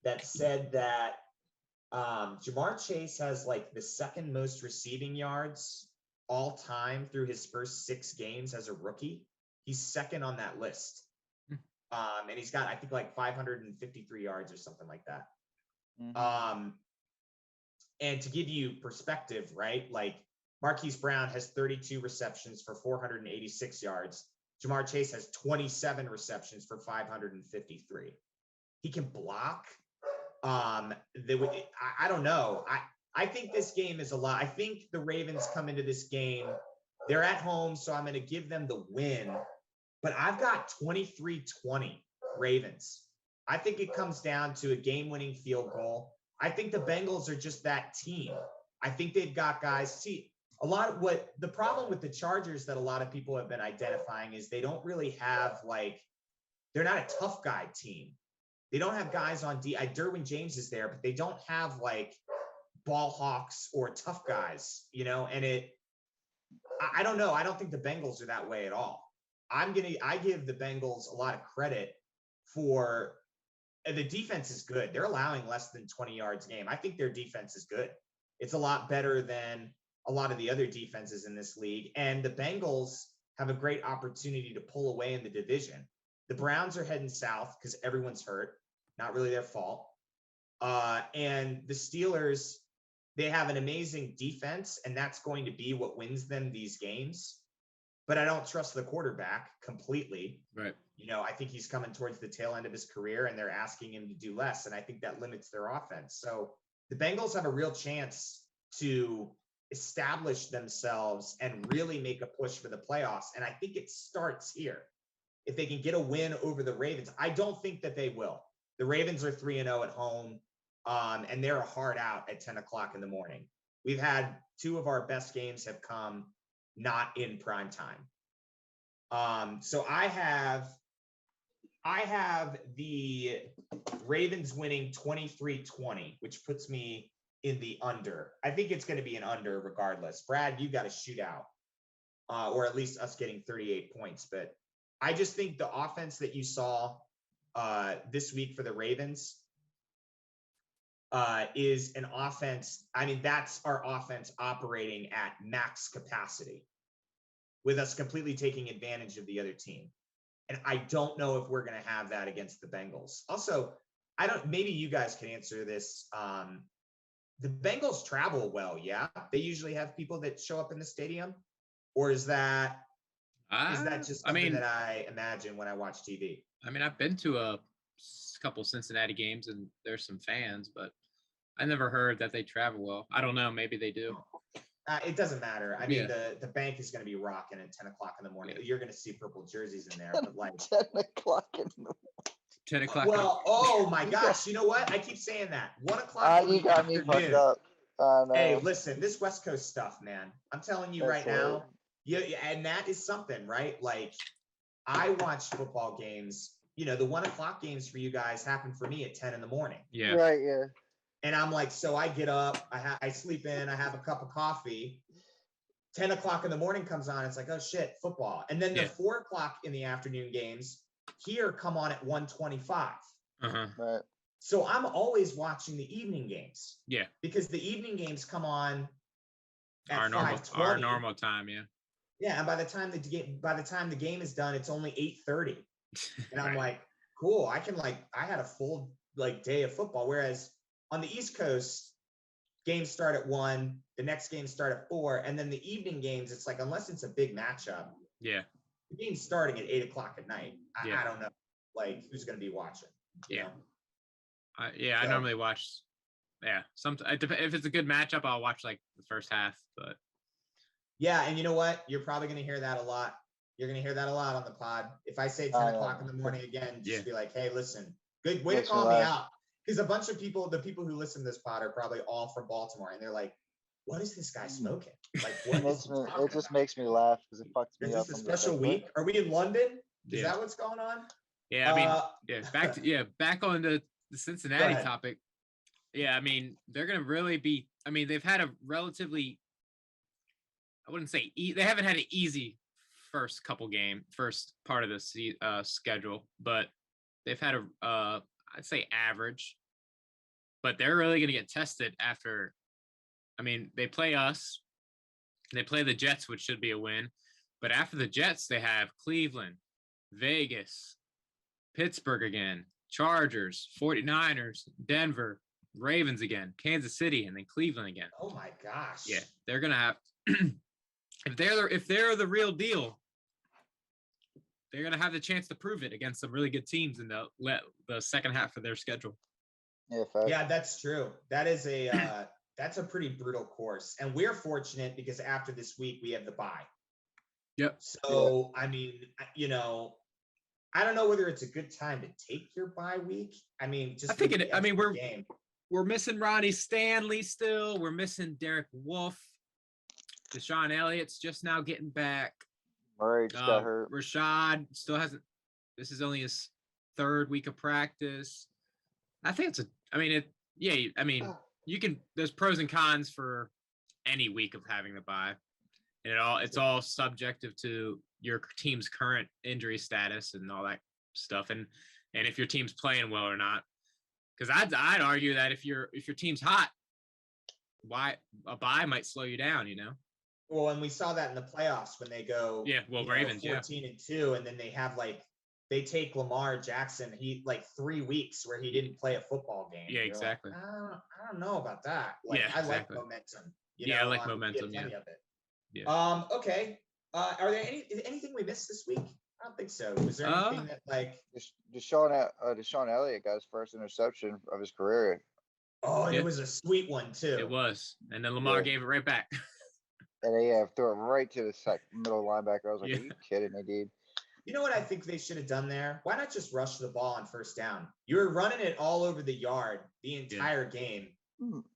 Speaker 1: that said that Jamar Chase has like the second most receiving yards all time through his first 6 games as a rookie. He's second on that list. And he's got, I think, like 553 yards or something like that.
Speaker 3: Mm-hmm.
Speaker 1: And to give you perspective, right? Like Marquise Brown has 32 receptions for 486 yards. Jamar Chase has 27 receptions for 553. He can block. I don't know. I think this game is a lot. I think the Ravens come into this game. They're at home, so I'm going to give them the win. But I've got 23-20 Ravens. I think it comes down to a game-winning field goal. I think the Bengals are just that team. I think they've got guys. See, a lot of what the problem with the Chargers that a lot of people have been identifying is they don't really have they're not a tough guy team. They don't have guys on D. Derwin James is there, but they don't have ball hawks or tough guys, and I don't know. I don't think the Bengals are that way at all. I give the Bengals a lot of credit for the defense is good. They're allowing less than 20 yards a game. I think their defense is good. It's a lot better than a lot of the other defenses in this league. And the Bengals have a great opportunity to pull away in the division. The Browns are heading south because everyone's hurt. Not really their fault. And the Steelers, they have an amazing defense, and that's going to be what wins them these games. But I don't trust the quarterback completely.
Speaker 2: Right.
Speaker 1: I think he's coming towards the tail end of his career, and they're asking him to do less. And I think that limits their offense. So the Bengals have a real chance to establish themselves and really make a push for the playoffs. And I think it starts here. If they can get a win over the Ravens, I don't think that they will. The Ravens are 3-0 at home, and they're a hard out at 10 o'clock in the morning. We've had 2 of our best games have come not in prime time. So I have the Ravens winning 23-20, which puts me in the under. I think it's going to be an under regardless. Brad, you got a shootout, or at least us getting 38 points. But I just think the offense that you saw this week for the Ravens is an offense. I mean, that's our offense operating at max capacity with us completely taking advantage of the other team. And I don't know if we're going to have that against the Bengals. Also, maybe you guys can answer this. The Bengals travel well. Yeah. They usually have people that show up in the stadium, or is that just something that I imagine when I watch TV?
Speaker 2: I mean, I've been to a couple Cincinnati games and there's some fans, but I never heard that they travel well. I don't know. Maybe they do.
Speaker 1: It doesn't matter. I mean, the bank is going to be rocking at 10 o'clock in the morning. You're going to see purple jerseys in there, but
Speaker 3: 10 o'clock in the morning.
Speaker 2: 10 o'clock.
Speaker 1: Well, oh my gosh. You know what? I keep saying that. 1 o'clock.
Speaker 3: You got me fucked up.
Speaker 1: Hey, listen, this West Coast stuff, man. I'm telling you right now. Yeah, and that is something, right? I watch football games. The 1 o'clock games for you guys happen for me at 10 in the morning.
Speaker 2: Yeah.
Speaker 3: Right. Yeah.
Speaker 1: And I'm so I get up, I sleep in, I have a cup of coffee. 10 o'clock in the morning comes on. It's oh shit, football. And then the 4 o'clock in the afternoon games here come on at 1:25.
Speaker 3: Right.
Speaker 1: So I'm always watching the evening games.
Speaker 2: Yeah.
Speaker 1: Because the evening games come on at
Speaker 2: our
Speaker 1: 5:20.
Speaker 2: normal time. Yeah.
Speaker 1: Yeah. And by the time the game is done, it's only 8:30. And I'm
Speaker 2: Right.
Speaker 1: cool. I can I had a full day of football. Whereas on the East Coast, games start at 1, the next games start at 4, and then the evening games, it's unless it's a big matchup,
Speaker 2: Yeah.
Speaker 1: the game's starting at 8 o'clock at night. I don't know. like who's going to be watching. You
Speaker 2: Yeah.
Speaker 1: know?
Speaker 2: I
Speaker 1: So-
Speaker 2: normally watch. Yeah, if it's a good matchup, I'll watch like the first half. But
Speaker 1: Yeah, and you know what? You're probably going to hear that a lot. You're going to hear that a lot on the pod. If I say 10 o'clock in the morning again, just be like, hey, listen, good way to call me out. Because a bunch of people, the people who listen to this pod are probably all from Baltimore, and they're like, what is this guy smoking? Like, what is he talking
Speaker 3: It just
Speaker 1: about?
Speaker 3: makes me laugh because it fucks me
Speaker 1: Is
Speaker 3: up.
Speaker 1: this a
Speaker 3: I'm just
Speaker 1: special
Speaker 3: like,
Speaker 1: week? Are we in London? Is
Speaker 2: Yeah.
Speaker 1: that what's going on?
Speaker 2: Yeah, I mean, back on the Cincinnati
Speaker 1: ahead.
Speaker 2: topic. Yeah, I mean, they're gonna really be. I mean, they've had a relatively. I wouldn't say they haven't had an easy first part of the schedule, but they've had I'd say average. But they're really gonna get tested after. I mean, they play us. They play the Jets, which should be a win. But after the Jets, they have Cleveland, Vegas, Pittsburgh again, Chargers, 49ers, Denver, Ravens again, Kansas City, and then Cleveland again.
Speaker 1: Oh my gosh.
Speaker 2: Yeah, they're gonna have if they're the real deal, they're gonna have the chance to prove it against some really good teams in the second half of their schedule.
Speaker 3: Yeah,
Speaker 1: that's true. That is that's a pretty brutal course, and we're fortunate because after this week we have the bye.
Speaker 2: Yep.
Speaker 1: So I mean, I don't know whether it's a good time to take your bye week. I mean, just
Speaker 2: I think we're missing Ronnie Stanley still. We're missing Derek Wolfe. Deshaun Elliott's just now getting back.
Speaker 3: Murray just got hurt.
Speaker 2: Rashad still hasn't. This is only his third week of practice. I think you can. There's pros and cons for any week of having the bye, and it's all subjective to your team's current injury status and all that stuff, and if your team's playing well or not. Because I'd argue that if your team's hot, why a bye might slow you down, you know.
Speaker 1: Well, and we saw that in the playoffs when they go,
Speaker 2: Ravens,
Speaker 1: 14-2, and then they have they take Lamar Jackson, he 3 weeks where he didn't play a football game.
Speaker 2: Yeah, exactly.
Speaker 1: I don't know about that.
Speaker 2: Exactly.
Speaker 1: I like momentum.
Speaker 2: I like momentum.
Speaker 1: Of it. Yeah. Okay. Are there anything we missed this week? I don't think so. Was there anything that
Speaker 3: Deshaun Elliott got his first interception of his career?
Speaker 1: Oh, and it was a sweet one too.
Speaker 2: It was, and then Lamar gave it right back.
Speaker 3: And they threw it right to the middle linebacker. I was like, are you kidding me, dude?
Speaker 1: You know what I think they should have done there? Why not just rush the ball on first down? You were running it all over the yard the entire game.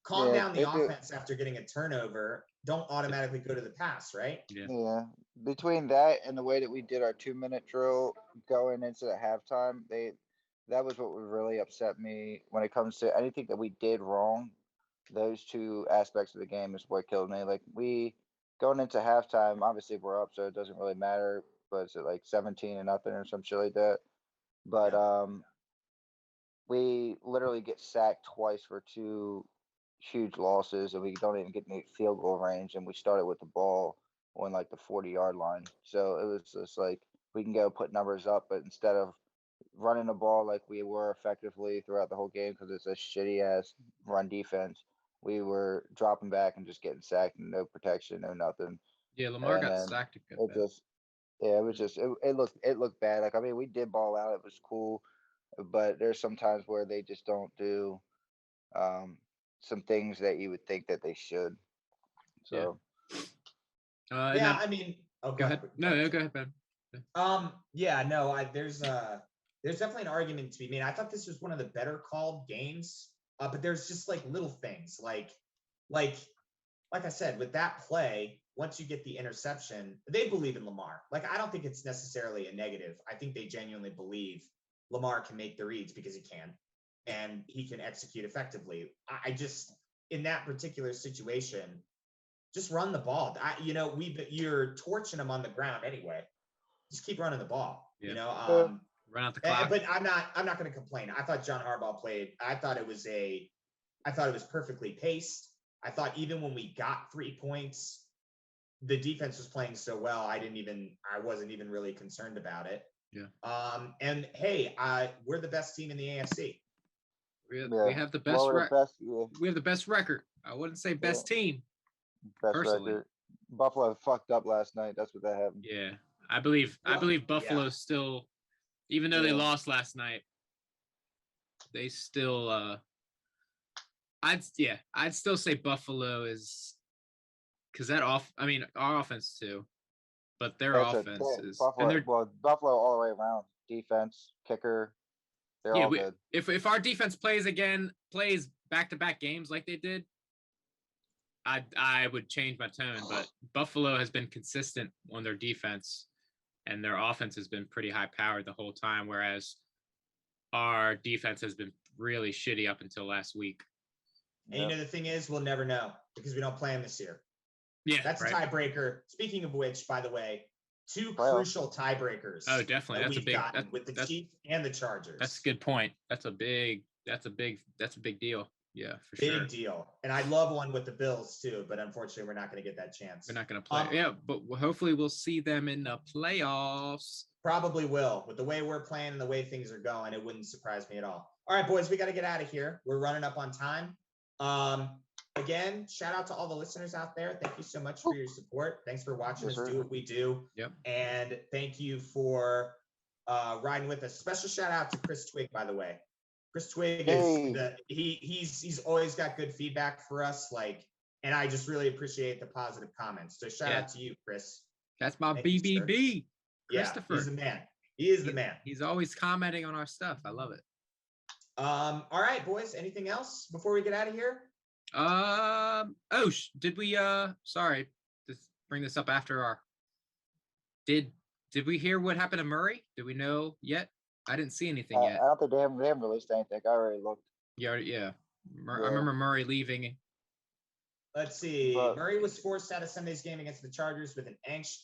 Speaker 1: Calm down the offense after getting a turnover. Don't automatically go to the pass, right?
Speaker 3: Yeah. Between that and the way that we did our 2-minute drill going into the halftime, that was what would really upset me when it comes to anything that we did wrong. Those two aspects of the game is what killed me. Going into halftime, obviously we're up, so it doesn't really matter. But it's 17-0 or some shit like that. But we literally get sacked twice for 2 huge losses, and we don't even get in field goal range. And we started with the ball on the 40-yard line. So it was just we can go put numbers up, but instead of running the ball like we were effectively throughout the whole game, because it's a shitty ass run defense, we were dropping back and just getting sacked and no protection, no nothing.
Speaker 2: Yeah, Lamar got sacked a good bit.
Speaker 3: It looked bad. We did ball out. It was cool, but there's some times where they just don't do some things that you would think that they should. So
Speaker 2: go ahead. No, go ahead, Ben.
Speaker 1: There's definitely an argument to be made. I thought this was one of the better called games, but there's just little things like I said, with that play, once you get the interception, they believe in Lamar. I don't think it's necessarily a negative. I think they genuinely believe Lamar can make the reads because he can, and he can execute effectively. I just, in that particular situation, just run the ball. You're torching him on the ground anyway. Just keep running the ball.
Speaker 2: Run out the clock.
Speaker 1: But I'm not going to complain. I thought John Harbaugh played. I thought it was perfectly paced. I thought even when we got 3 points, the defense was playing so well. I wasn't even really concerned about it.
Speaker 2: Yeah.
Speaker 1: And hey, we're the best team in the AFC.
Speaker 2: We have the best record. We have the best record. I wouldn't say best team.
Speaker 3: Best
Speaker 2: personally.
Speaker 3: record. Buffalo fucked up last night. That's what that happened.
Speaker 2: Yeah. I believe Buffalo's still Even though they
Speaker 3: Yeah.
Speaker 2: lost last night, they still I'd still say Buffalo is because I mean our offense too, but their offense is and they're
Speaker 3: Buffalo all the way around. Defense, kicker, they're all good.
Speaker 2: If our defense plays back-to-back games like they did, I would change my tone. But Buffalo has been consistent on their defense, and their offense has been pretty high powered the whole time, whereas our defense has been really shitty up until last week.
Speaker 1: And you know, the thing is, we'll never know because we don't play them this year.
Speaker 2: Yeah,
Speaker 1: that's
Speaker 2: right.
Speaker 1: a tiebreaker. Speaking of which, by the way, two
Speaker 3: Well,
Speaker 1: crucial tiebreakers.
Speaker 2: Oh, definitely.
Speaker 1: That we've gotten with the Chiefs and the Chargers.
Speaker 2: That's a good point. That's a big deal. Yeah, for sure.
Speaker 1: Big deal. And I'd love one with the Bills too, but unfortunately, we're not going to get that chance.
Speaker 2: We're not going to play. Yeah, but hopefully we'll see them in the playoffs.
Speaker 1: Probably will. With the way we're playing and the way things are going, it wouldn't surprise me at all. All right, boys, we got to get out of here. We're running up on time. Again, shout out to all the listeners out there. Thank you so much for your support. Thanks for watching us do what we do.
Speaker 2: Yep.
Speaker 1: And thank you for riding with us. Special shout out to Chris Twig, by the way. Chris Twig is he's always got good feedback for us. And I just really appreciate the positive comments. So shout out to you, Chris.
Speaker 2: That's my BBB. Christopher.
Speaker 1: Yeah, he's the man. He is the man.
Speaker 2: He's always commenting on our stuff. I love it.
Speaker 1: All right, boys. Anything else before we get out of here?
Speaker 2: Did we sorry, just bring this up after our did we hear what happened to Murray? Did we know yet? I didn't see anything yet.
Speaker 3: I don't think they haven't released anything. I already looked.
Speaker 2: Yeah. I remember Murray leaving.
Speaker 1: Let's see. Murray was forced out of Sunday's game against the Chargers with an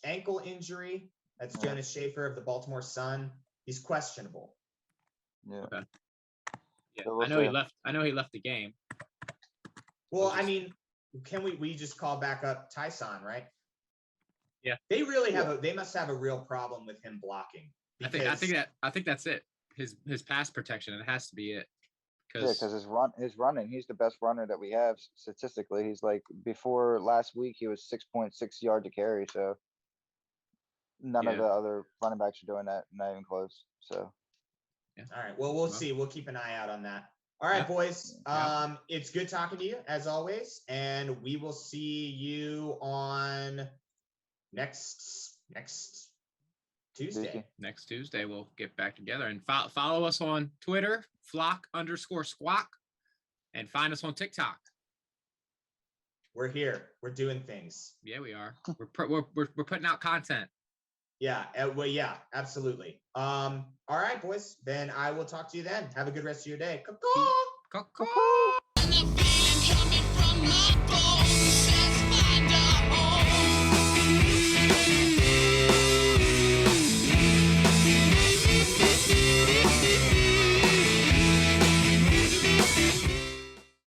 Speaker 1: ankle injury. That's Jonas Schaefer of the Baltimore Sun. He's questionable.
Speaker 3: Yeah.
Speaker 2: Okay. Yeah,
Speaker 3: So
Speaker 2: I know he left the game.
Speaker 1: Well, I mean, can we just call back up Tyson, right?
Speaker 2: Yeah.
Speaker 1: They really they must have a real problem with him blocking.
Speaker 2: I think that's it. His pass protection, it has to be it.
Speaker 3: Because his running, he's the best runner that we have statistically. He's like, before last week, he was 6.6 yards a carry. So none of the other running backs are doing that, not even close. So.
Speaker 1: Yeah. All right. Well, we'll see. We'll keep an eye out on that. All right, boys. It's good talking to you as always, and we will see you on next Tuesday.
Speaker 2: Next Tuesday, we'll get back together and follow us on Twitter, _Squawk, and find us on TikTok.
Speaker 1: We're here. We're doing things.
Speaker 2: Yeah, we are. We're putting out content.
Speaker 1: Yeah. Well, yeah, absolutely. All right, boys. Then I will talk to you then. Have a good rest of your day.
Speaker 2: Cuckoo.